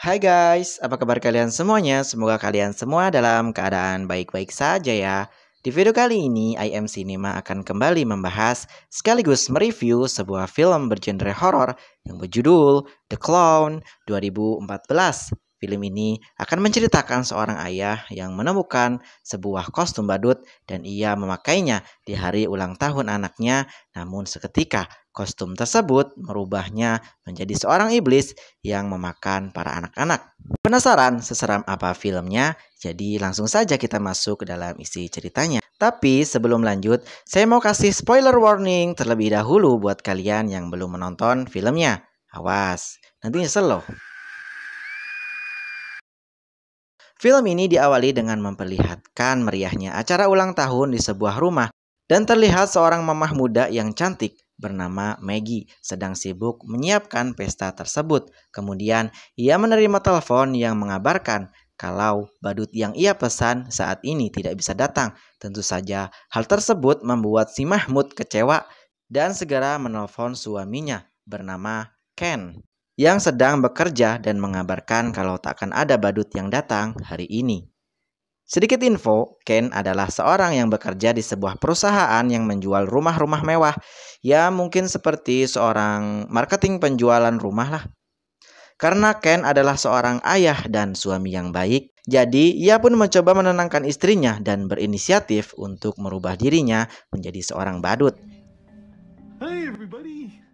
Hai guys, apa kabar kalian semuanya? Semoga kalian semua dalam keadaan baik-baik saja ya. Di video kali ini, IM Cinema akan kembali membahas sekaligus mereview sebuah film bergenre horor yang berjudul The Clown 2014. Film ini akan menceritakan seorang ayah yang menemukan sebuah kostum badut dan ia memakainya di hari ulang tahun anaknya, namun seketika kostum tersebut merubahnya menjadi seorang iblis yang memakan para anak-anak. Penasaran seseram apa filmnya? Jadi langsung saja kita masuk ke dalam isi ceritanya. Tapi sebelum lanjut, saya mau kasih spoiler warning terlebih dahulu buat kalian yang belum menonton filmnya. Awas, nanti nyesel loh. Film ini diawali dengan memperlihatkan meriahnya acara ulang tahun di sebuah rumah dan terlihat seorang mamah muda yang cantik bernama Maggie sedang sibuk menyiapkan pesta tersebut. Kemudian ia menerima telepon yang mengabarkan kalau badut yang ia pesan saat ini tidak bisa datang. Tentu saja hal tersebut membuat si Mahmud kecewa dan segera menelpon suaminya bernama Ken yang sedang bekerja dan mengabarkan kalau tak akan ada badut yang datang hari ini. Sedikit info, Ken adalah seorang yang bekerja di sebuah perusahaan yang menjual rumah-rumah mewah. Ya mungkin seperti seorang marketing penjualan rumah lah. Karena Ken adalah seorang ayah dan suami yang baik, jadi ia pun mencoba menenangkan istrinya dan berinisiatif untuk merubah dirinya menjadi seorang badut. Hi everybody.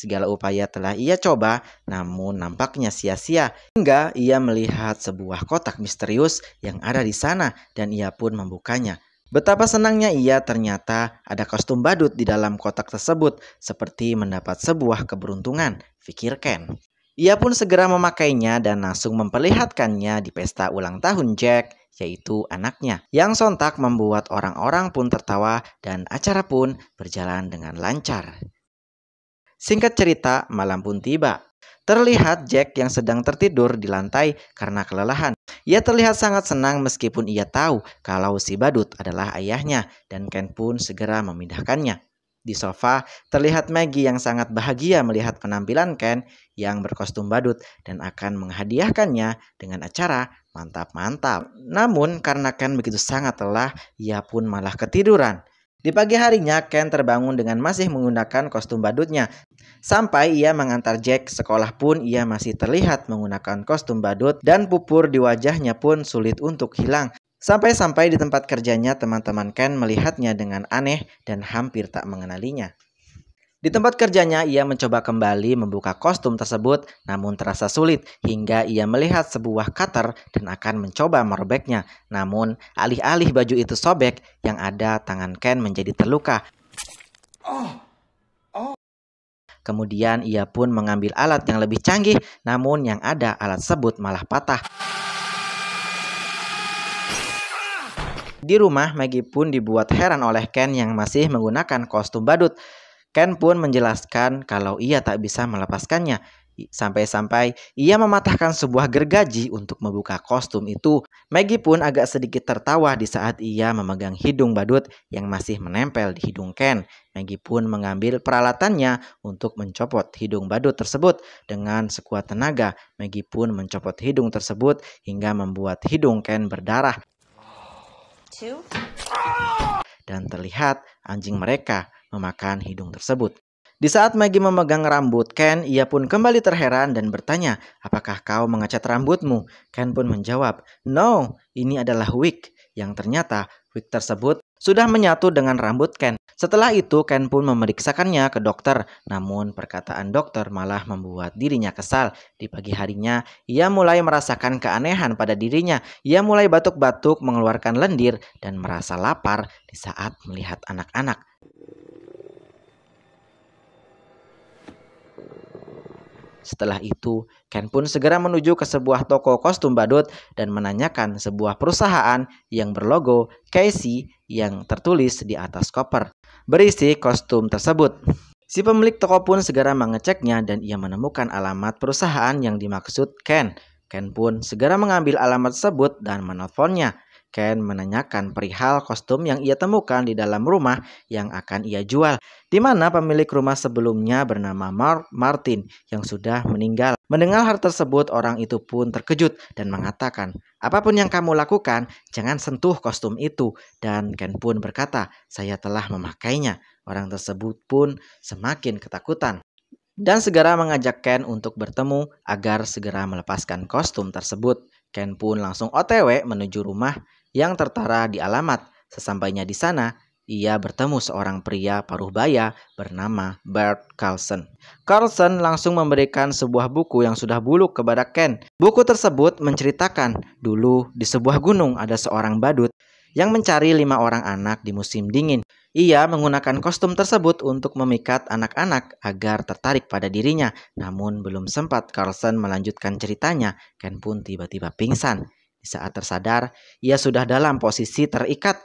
Segala upaya telah ia coba, namun nampaknya sia-sia. Hingga ia melihat sebuah kotak misterius yang ada di sana dan ia pun membukanya. Betapa senangnya ia, ternyata ada kostum badut di dalam kotak tersebut, seperti mendapat sebuah keberuntungan, pikir Ken. Ia pun segera memakainya dan langsung memperlihatkannya di pesta ulang tahun Jack, yaitu anaknya, yang sontak membuat orang-orang pun tertawa dan acara pun berjalan dengan lancar. Singkat cerita, malam pun tiba. Terlihat Jack yang sedang tertidur di lantai karena kelelahan. Ia terlihat sangat senang meskipun ia tahu kalau si badut adalah ayahnya dan Ken pun segera memindahkannya. Di sofa, terlihat Maggie yang sangat bahagia melihat penampilan Ken yang berkostum badut dan akan menghadiahkannya dengan acara mantap-mantap. Namun karena Ken begitu sangat lelah, ia pun malah ketiduran. Di pagi harinya, Ken terbangun dengan masih menggunakan kostum badutnya. Sampai ia mengantar Jack sekolah pun ia masih terlihat menggunakan kostum badut dan pupur di wajahnya pun sulit untuk hilang. Sampai-sampai di tempat kerjanya teman-teman Ken melihatnya dengan aneh dan hampir tak mengenalinya. Di tempat kerjanya ia mencoba kembali membuka kostum tersebut namun terasa sulit hingga ia melihat sebuah cutter dan akan mencoba merobeknya. Namun alih-alih baju itu sobek, yang ada tangan Ken menjadi terluka. Kemudian ia pun mengambil alat yang lebih canggih, namun yang ada alat tersebut malah patah. Di rumah, Maggie pun dibuat heran oleh Ken yang masih menggunakan kostum badut. Ken pun menjelaskan kalau ia tak bisa melepaskannya. Sampai-sampai ia mematahkan sebuah gergaji untuk membuka kostum itu. Maggie pun agak sedikit tertawa di saat ia memegang hidung badut yang masih menempel di hidung Ken. Maggie pun mengambil peralatannya untuk mencopot hidung badut tersebut. Dengan sekuat tenaga, Maggie pun mencopot hidung tersebut hingga membuat hidung Ken berdarah. Dan terlihat anjing mereka memakan hidung tersebut. Di saat Maggie memegang rambut Ken, ia pun kembali terheran dan bertanya, "Apakah kau mengecat rambutmu?" Ken pun menjawab, "No, ini adalah wig." Yang ternyata wig tersebut sudah menyatu dengan rambut Ken. Setelah itu Ken pun memeriksakannya ke dokter, namun perkataan dokter malah membuat dirinya kesal. Di pagi harinya, ia mulai merasakan keanehan pada dirinya. Ia mulai batuk-batuk, mengeluarkan lendir, dan merasa lapar di saat melihat anak-anak. Setelah itu, Ken pun segera menuju ke sebuah toko kostum badut dan menanyakan sebuah perusahaan yang berlogo Casey yang tertulis di atas koper berisi kostum tersebut. Si pemilik toko pun segera mengeceknya dan ia menemukan alamat perusahaan yang dimaksud Ken. Ken pun segera mengambil alamat tersebut dan menelponnya. Ken menanyakan perihal kostum yang ia temukan di dalam rumah yang akan ia jual, di mana pemilik rumah sebelumnya bernama Martin yang sudah meninggal. Mendengar hal tersebut, orang itu pun terkejut dan mengatakan, "Apapun yang kamu lakukan, jangan sentuh kostum itu." Dan Ken pun berkata, "Saya telah memakainya." Orang tersebut pun semakin ketakutan dan segera mengajak Ken untuk bertemu agar segera melepaskan kostum tersebut. Ken pun langsung OTW menuju rumah yang tertera di alamat. Sesampainya di sana, ia bertemu seorang pria paruh baya bernama Bert Carlson. Carlson langsung memberikan sebuah buku yang sudah buluk kepada Ken. Buku tersebut menceritakan dulu di sebuah gunung ada seorang badut yang mencari 5 orang anak di musim dingin. Ia menggunakan kostum tersebut untuk memikat anak-anak agar tertarik pada dirinya. Namun belum sempat Carlson melanjutkan ceritanya, Ken pun tiba-tiba pingsan. Di saat tersadar, ia sudah dalam posisi terikat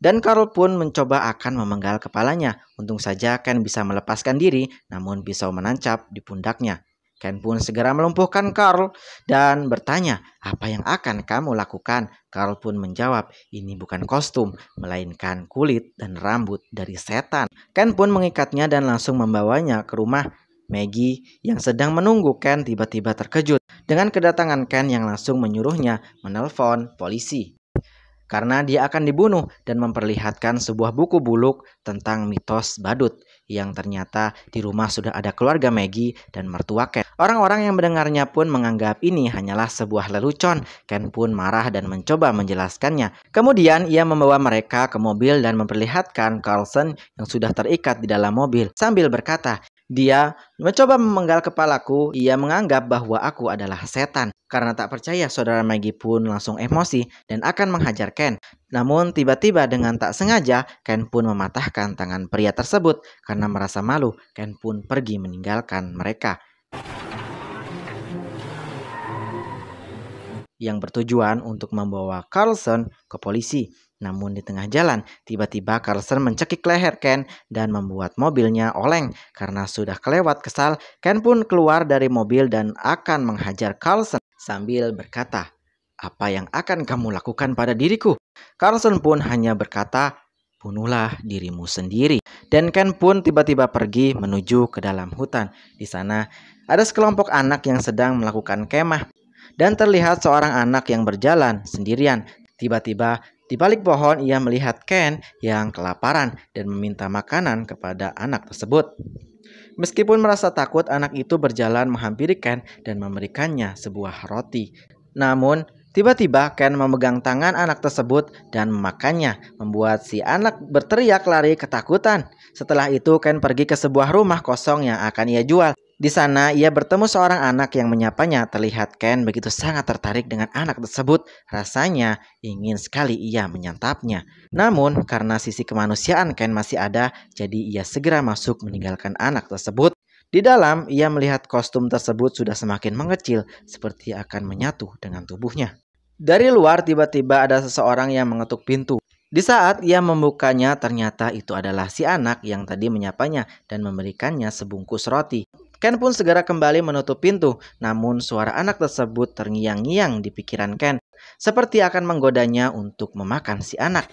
dan Carl pun mencoba akan memenggal kepalanya. Untung saja Ken bisa melepaskan diri, namun pisau menancap di pundaknya. Ken pun segera melumpuhkan Carl dan bertanya, "Apa yang akan kamu lakukan?" Carl pun menjawab, "Ini bukan kostum, melainkan kulit dan rambut dari setan." Ken pun mengikatnya dan langsung membawanya ke rumah. Maggie yang sedang menunggu Ken tiba-tiba terkejut dengan kedatangan Ken yang langsung menyuruhnya menelpon polisi karena dia akan dibunuh dan memperlihatkan sebuah buku buluk tentang mitos badut yang ternyata di rumah sudah ada keluarga Maggie dan mertua Ken. Orang-orang yang mendengarnya pun menganggap ini hanyalah sebuah lelucon. Ken pun marah dan mencoba menjelaskannya. Kemudian ia membawa mereka ke mobil dan memperlihatkan Carlson yang sudah terikat di dalam mobil sambil berkata, "Dia mencoba memenggal kepalaku. Ia menganggap bahwa aku adalah setan." Karena tak percaya, saudara Maggie pun langsung emosi dan akan menghajar Ken. Namun tiba-tiba dengan tak sengaja, Ken pun mematahkan tangan pria tersebut. Karena merasa malu, Ken pun pergi meninggalkan mereka, yang bertujuan untuk membawa Carlson ke polisi. Namun di tengah jalan, tiba-tiba Carlson mencekik leher Ken dan membuat mobilnya oleng. Karena sudah kelewat kesal, Ken pun keluar dari mobil dan akan menghajar Carlson sambil berkata, "Apa yang akan kamu lakukan pada diriku?" Carlson pun hanya berkata, "Bunuhlah dirimu sendiri." Dan Ken pun tiba-tiba pergi menuju ke dalam hutan. Di sana ada sekelompok anak yang sedang melakukan kemah. Dan terlihat seorang anak yang berjalan sendirian. Tiba-tiba di balik pohon ia melihat Ken yang kelaparan dan meminta makanan kepada anak tersebut. Meskipun merasa takut, anak itu berjalan menghampiri Ken dan memberikannya sebuah roti. Namun tiba-tiba Ken memegang tangan anak tersebut dan memakannya, membuat si anak berteriak lari ketakutan. Setelah itu Ken pergi ke sebuah rumah kosong yang akan ia jual. Di sana ia bertemu seorang anak yang menyapanya. Terlihat Ken begitu sangat tertarik dengan anak tersebut. Rasanya ingin sekali ia menyantapnya. Namun karena sisi kemanusiaan Ken masih ada, jadi ia segera masuk meninggalkan anak tersebut. Di dalam ia melihat kostum tersebut sudah semakin mengecil, seperti akan menyatu dengan tubuhnya. Dari luar tiba-tiba ada seseorang yang mengetuk pintu. Di saat ia membukanya, ternyata itu adalah si anak yang tadi menyapanya dan memberikannya sebungkus roti. Ken pun segera kembali menutup pintu, namun suara anak tersebut terngiang-ngiang di pikiran Ken, seperti akan menggodanya untuk memakan si anak.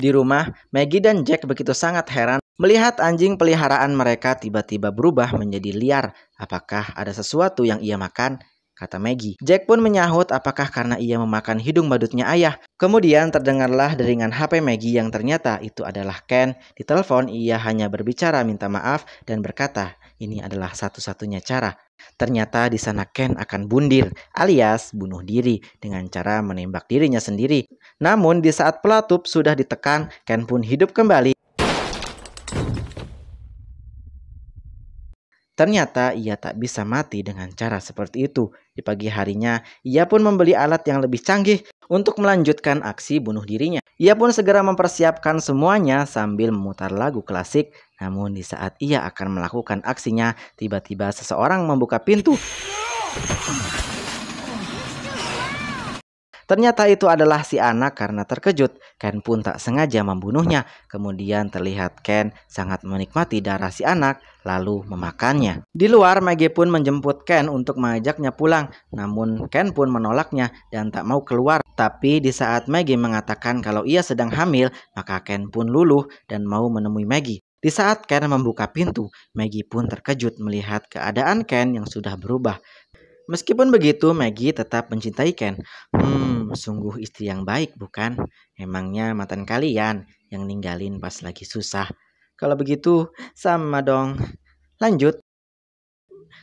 Di rumah, Maggie dan Jack begitu sangat heran melihat anjing peliharaan mereka tiba-tiba berubah menjadi liar. "Apakah ada sesuatu yang ia makan?" kata Maggie. Jack pun menyahut, "Apakah karena ia memakan hidung badutnya ayah?" Kemudian terdengarlah deringan HP Maggie yang ternyata itu adalah Ken. Di telepon ia hanya berbicara minta maaf dan berkata, ini adalah satu-satunya cara. Ternyata di sana Ken akan bundir alias bunuh diri dengan cara menembak dirinya sendiri. Namun di saat pelatup sudah ditekan, Ken pun hidup kembali. Ternyata ia tak bisa mati dengan cara seperti itu. Di pagi harinya, ia pun membeli alat yang lebih canggih untuk melanjutkan aksi bunuh dirinya. Ia pun segera mempersiapkan semuanya sambil memutar lagu klasik. Namun di saat ia akan melakukan aksinya, tiba-tiba seseorang membuka pintu. Ternyata itu adalah si anak. Karena terkejut, Ken pun tak sengaja membunuhnya. Kemudian terlihat Ken sangat menikmati darah si anak lalu memakannya. Di luar, Maggie pun menjemput Ken untuk mengajaknya pulang. Namun Ken pun menolaknya dan tak mau keluar. Tapi di saat Maggie mengatakan kalau ia sedang hamil, maka Ken pun luluh dan mau menemui Maggie. Di saat Ken membuka pintu, Maggie pun terkejut melihat keadaan Ken yang sudah berubah. Meskipun begitu, Maggie tetap mencintai Ken. Sungguh istri yang baik, bukan? Emangnya mantan kalian yang ninggalin pas lagi susah? Kalau begitu, sama dong. Lanjut.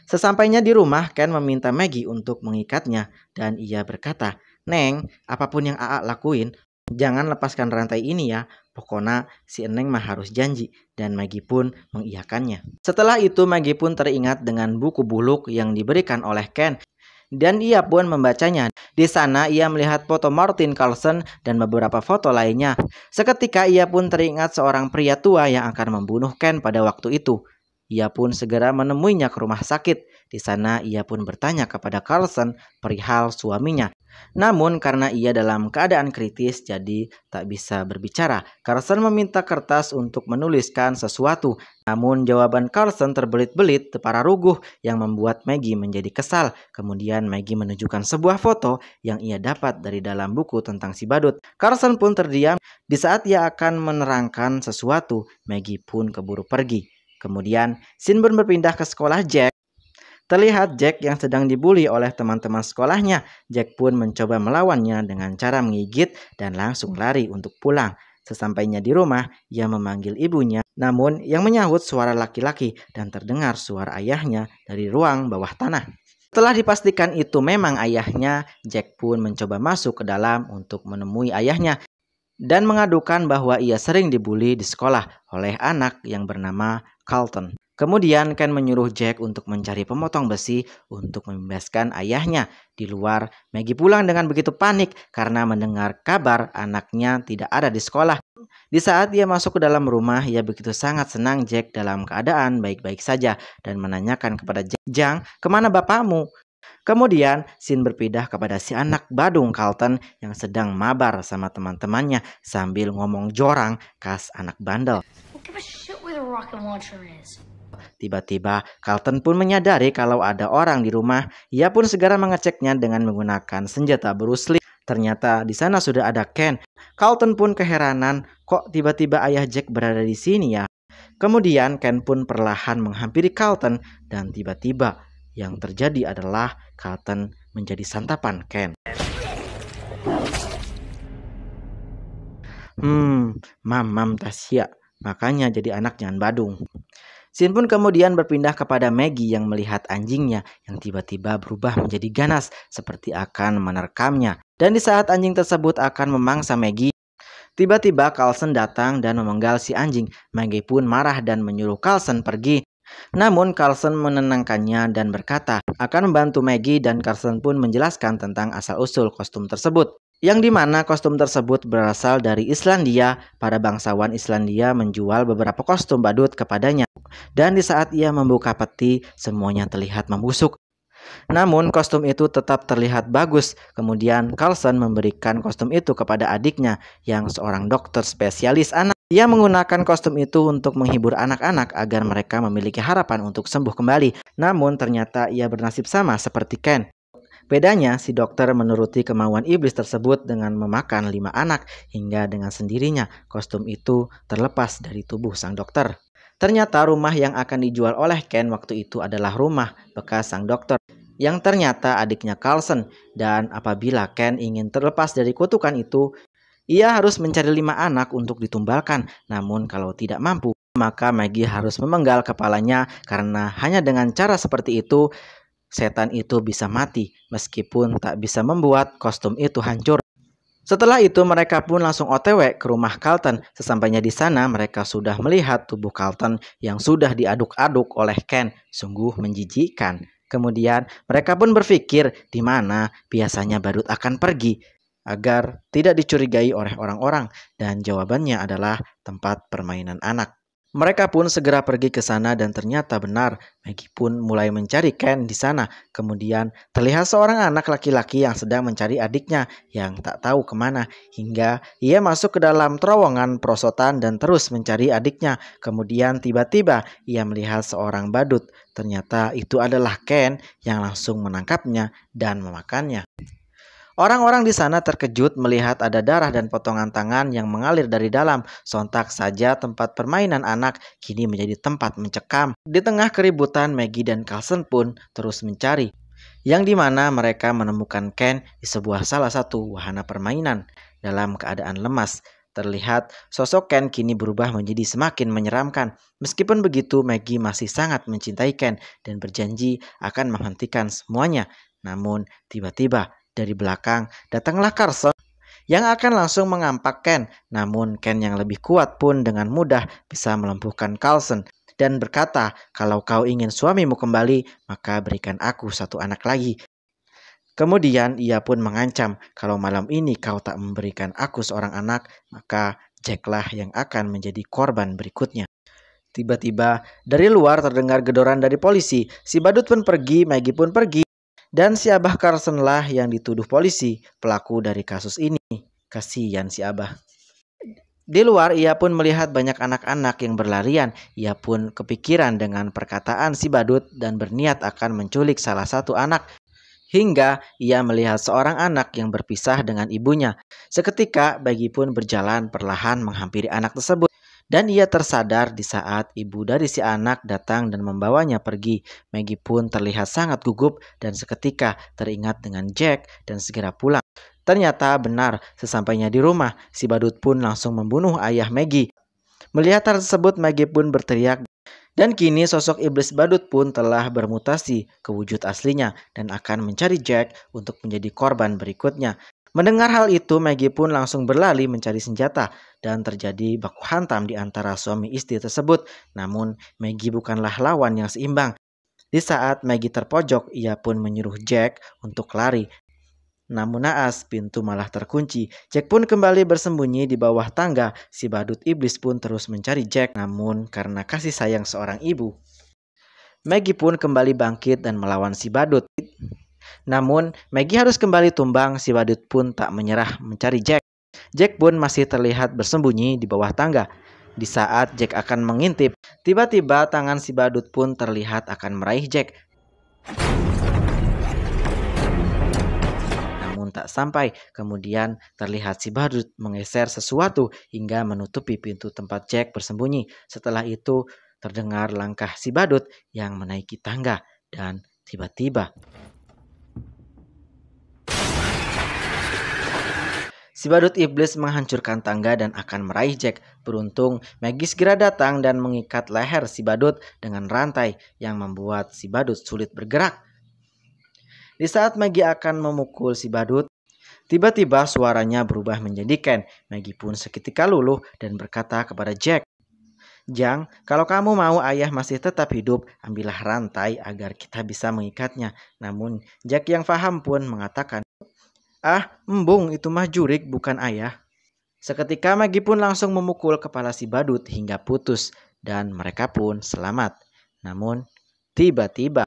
Sesampainya di rumah, Ken meminta Maggie untuk mengikatnya. Dan ia berkata, "Neng, apapun yang Aa lakuin, jangan lepaskan rantai ini ya. Pokoknya si Neng mah harus janji." Dan Maggie pun mengiyakannya. Setelah itu, Maggie pun teringat dengan buku buluk yang diberikan oleh Ken. Dan ia pun membacanya. Di sana ia melihat foto Martin Carlson dan beberapa foto lainnya. Seketika ia pun teringat seorang pria tua yang akan membunuh Ken pada waktu itu. Ia pun segera menemuinya ke rumah sakit. Di sana ia pun bertanya kepada Carlson perihal suaminya. Namun karena ia dalam keadaan kritis jadi tak bisa berbicara. Carlson meminta kertas untuk menuliskan sesuatu. Namun jawaban Carlson terbelit-belit para ruguh yang membuat Maggie menjadi kesal. Kemudian Maggie menunjukkan sebuah foto yang ia dapat dari dalam buku tentang si badut. Carlson pun terdiam. Di saat ia akan menerangkan sesuatu, Maggie pun keburu pergi. Kemudian scene pun berpindah ke sekolah Jack. Terlihat Jack yang sedang dibully oleh teman-teman sekolahnya. Jack pun mencoba melawannya dengan cara menggigit dan langsung lari untuk pulang. Sesampainya di rumah, ia memanggil ibunya. Namun yang menyahut suara laki-laki dan terdengar suara ayahnya dari ruang bawah tanah. Setelah dipastikan itu memang ayahnya, Jack pun mencoba masuk ke dalam untuk menemui ayahnya dan mengadukan bahwa ia sering dibully di sekolah oleh anak yang bernama Carlton. Kemudian Ken menyuruh Jack untuk mencari pemotong besi untuk membebaskan ayahnya. Di luar, Maggie pulang dengan begitu panik karena mendengar kabar anaknya tidak ada di sekolah. Di saat ia masuk ke dalam rumah, ia begitu sangat senang Jack dalam keadaan baik-baik saja dan menanyakan kepada Jack, "Jang, kemana bapakmu?" Kemudian scene berpindah kepada si anak badung Carlton yang sedang mabar sama teman-temannya sambil ngomong jorang khas anak bandel. Tiba-tiba Carlton pun menyadari kalau ada orang di rumah. Ia pun segera mengeceknya dengan menggunakan senjata Bruce Lee. Ternyata di sana sudah ada Ken. Carlton pun keheranan, kok tiba-tiba ayah Jack berada di sini ya? Kemudian Ken pun perlahan menghampiri Carlton dan tiba-tiba yang terjadi adalah Carlton menjadi santapan Ken. Mam Tasya, makanya jadi anak jangan badung. Scene pun kemudian berpindah kepada Maggie yang melihat anjingnya yang tiba-tiba berubah menjadi ganas seperti akan menerkamnya. Dan di saat anjing tersebut akan memangsa Maggie, tiba-tiba Carlson datang dan memenggal si anjing. Maggie pun marah dan menyuruh Carlson pergi. Namun Carlson menenangkannya dan berkata akan membantu Maggie, dan Carlson pun menjelaskan tentang asal-usul kostum tersebut. Yang dimana kostum tersebut berasal dari Islandia. Para bangsawan Islandia menjual beberapa kostum badut kepadanya. Dan di saat ia membuka peti, semuanya terlihat membusuk. Namun kostum itu tetap terlihat bagus. Kemudian Carlson memberikan kostum itu kepada adiknya yang seorang dokter spesialis anak. Ia menggunakan kostum itu untuk menghibur anak-anak agar mereka memiliki harapan untuk sembuh kembali. Namun ternyata ia bernasib sama seperti Ken. Bedanya, si dokter menuruti kemauan iblis tersebut dengan memakan 5 anak hingga dengan sendirinya kostum itu terlepas dari tubuh sang dokter. Ternyata rumah yang akan dijual oleh Ken waktu itu adalah rumah bekas sang dokter yang ternyata adiknya Carlson. Dan apabila Ken ingin terlepas dari kutukan itu, ia harus mencari 5 anak untuk ditumbalkan. Namun kalau tidak mampu, maka Maggie harus memenggal kepalanya karena hanya dengan cara seperti itu setan itu bisa mati meskipun tak bisa membuat kostum itu hancur. Setelah itu mereka pun langsung OTW ke rumah Carlton. Sesampainya di sana mereka sudah melihat tubuh Carlton yang sudah diaduk-aduk oleh Ken. Sungguh menjijikkan. Kemudian mereka pun berpikir di mana biasanya badut akan pergi agar tidak dicurigai oleh orang-orang, dan jawabannya adalah tempat permainan anak. Mereka pun segera pergi ke sana dan ternyata benar, Maggie pun mulai mencari Ken di sana. Kemudian terlihat seorang anak laki-laki yang sedang mencari adiknya yang tak tahu kemana. Hingga ia masuk ke dalam terowongan perosotan dan terus mencari adiknya. Kemudian tiba-tiba ia melihat seorang badut. Ternyata itu adalah Ken yang langsung menangkapnya dan memakannya. Orang-orang di sana terkejut melihat ada darah dan potongan tangan yang mengalir dari dalam. Sontak saja tempat permainan anak kini menjadi tempat mencekam. Di tengah keributan, Maggie dan Carlson pun terus mencari. Yang dimana mereka menemukan Ken di salah satu wahana permainan. Dalam keadaan lemas, terlihat sosok Ken kini berubah menjadi semakin menyeramkan. Meskipun begitu, Maggie masih sangat mencintai Ken dan berjanji akan menghentikan semuanya. Namun tiba-tiba dari belakang datanglah Carlson yang akan langsung mengampak Ken. Namun Ken yang lebih kuat pun dengan mudah bisa melumpuhkan Carlson dan berkata, "Kalau kau ingin suamimu kembali, maka berikan aku satu anak lagi." Kemudian ia pun mengancam, "Kalau malam ini kau tak memberikan aku seorang anak, maka Jacklah yang akan menjadi korban berikutnya." Tiba-tiba dari luar terdengar gedoran dari polisi. Si badut pun pergi, Maggie pun pergi. Dan si Abah Carlson lah yang dituduh polisi, pelaku dari kasus ini. Kasihan si Abah. Di luar ia pun melihat banyak anak-anak yang berlarian. Ia pun kepikiran dengan perkataan si badut dan berniat akan menculik salah satu anak. Hingga ia melihat seorang anak yang berpisah dengan ibunya. Seketika Maggie pun berjalan perlahan menghampiri anak tersebut. Dan ia tersadar di saat ibu dari si anak datang dan membawanya pergi. Maggie pun terlihat sangat gugup dan seketika teringat dengan Jack dan segera pulang. Ternyata benar, sesampainya di rumah, si badut pun langsung membunuh ayah Maggie. Melihat hal tersebut, Maggie pun berteriak. Dan kini sosok iblis badut pun telah bermutasi ke wujud aslinya dan akan mencari Jack untuk menjadi korban berikutnya. Mendengar hal itu, Maggie pun langsung berlari mencari senjata dan terjadi baku hantam di antara suami istri tersebut. Namun Maggie bukanlah lawan yang seimbang. Di saat Maggie terpojok, ia pun menyuruh Jack untuk lari. Namun naas, pintu malah terkunci. Jack pun kembali bersembunyi di bawah tangga. Si badut iblis pun terus mencari Jack. Namun karena kasih sayang seorang ibu, Maggie pun kembali bangkit dan melawan si badut. Namun Maggie harus kembali tumbang. Si badut pun tak menyerah mencari Jack. Jack pun masih terlihat bersembunyi di bawah tangga. Di saat Jack akan mengintip, tiba-tiba tangan si badut pun terlihat akan meraih Jack. Namun tak sampai, kemudian terlihat si badut menggeser sesuatu hingga menutupi pintu tempat Jack bersembunyi. Setelah itu terdengar langkah si badut yang menaiki tangga dan tiba-tiba si badut iblis menghancurkan tangga dan akan meraih Jack. Beruntung Maggie segera datang dan mengikat leher si badut dengan rantai yang membuat si badut sulit bergerak. Di saat Maggie akan memukul si badut, tiba-tiba suaranya berubah menjadi Ken. Maggie pun seketika luluh dan berkata kepada Jack, "Jang, kalau kamu mau ayah masih tetap hidup, ambillah rantai agar kita bisa mengikatnya." Namun Jack yang paham pun mengatakan, "Ah, embung, itu mah jurik bukan ayah." Seketika Maggie pun langsung memukul kepala si badut hingga putus dan mereka pun selamat. Namun tiba-tiba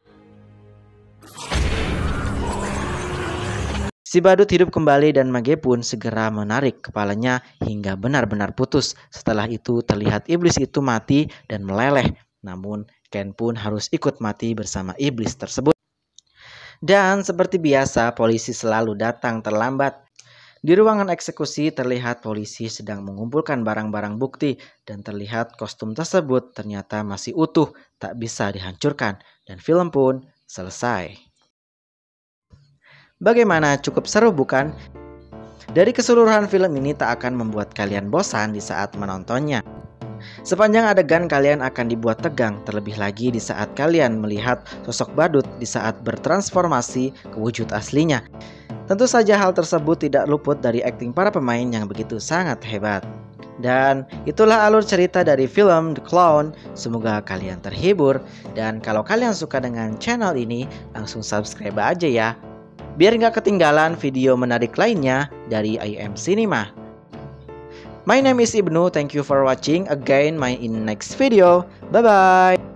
si badut hidup kembali dan Maggie pun segera menarik kepalanya hingga benar-benar putus. Setelah itu terlihat iblis itu mati dan meleleh. Namun Ken pun harus ikut mati bersama iblis tersebut. Dan seperti biasa polisi selalu datang terlambat. Di ruangan eksekusi terlihat polisi sedang mengumpulkan barang-barang bukti dan terlihat kostum tersebut ternyata masih utuh, tak bisa dihancurkan. Dan film pun selesai. Bagaimana, cukup seru bukan? Dari keseluruhan film ini tak akan membuat kalian bosan di saat menontonnya. Sepanjang adegan kalian akan dibuat tegang, terlebih lagi di saat kalian melihat sosok badut di saat bertransformasi ke wujud aslinya. Tentu saja hal tersebut tidak luput dari akting para pemain yang begitu sangat hebat. Dan itulah alur cerita dari film The Clown. Semoga kalian terhibur. Dan kalau kalian suka dengan channel ini, langsung subscribe aja ya, biar nggak ketinggalan video menarik lainnya dari IM Cinema. My name is Ibnu. Thank you for watching. Again, my in next video. Bye bye.